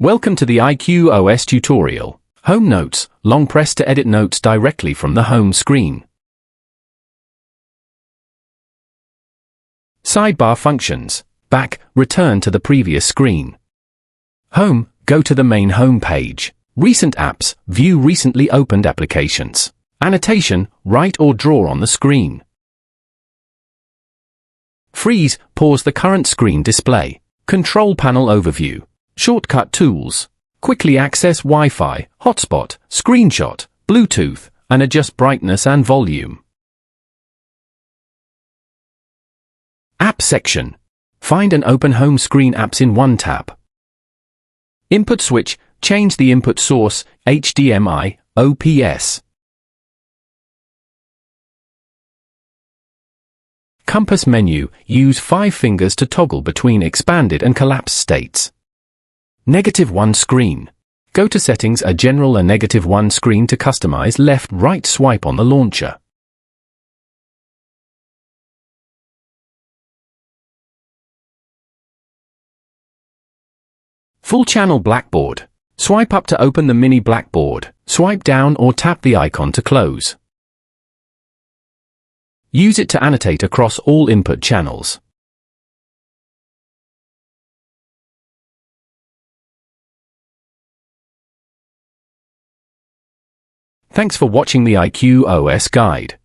Welcome to the IQOS tutorial. Home Notes. Long press to edit notes directly from the home screen. Sidebar functions. Back, return to the previous screen. Home, go to the main home page. Recent apps, view recently opened applications. Annotation, write or draw on the screen. Freeze, pause the current screen display. Control panel overview. Shortcut tools. Quickly access Wi-Fi, hotspot, screenshot, Bluetooth, and adjust brightness and volume. App section. Find and open home screen apps in one tab. Input switch. Change the input source, HDMI, OPS. Compass menu. Use 5 fingers to toggle between expanded and collapsed states. -1 screen. Go to Settings, a General and -1 screen to customize left-right swipe on the launcher. Full channel blackboard. Swipe up to open the mini blackboard. Swipe down or tap the icon to close. Use it to annotate across all input channels. Thanks for watching the IQOS guide.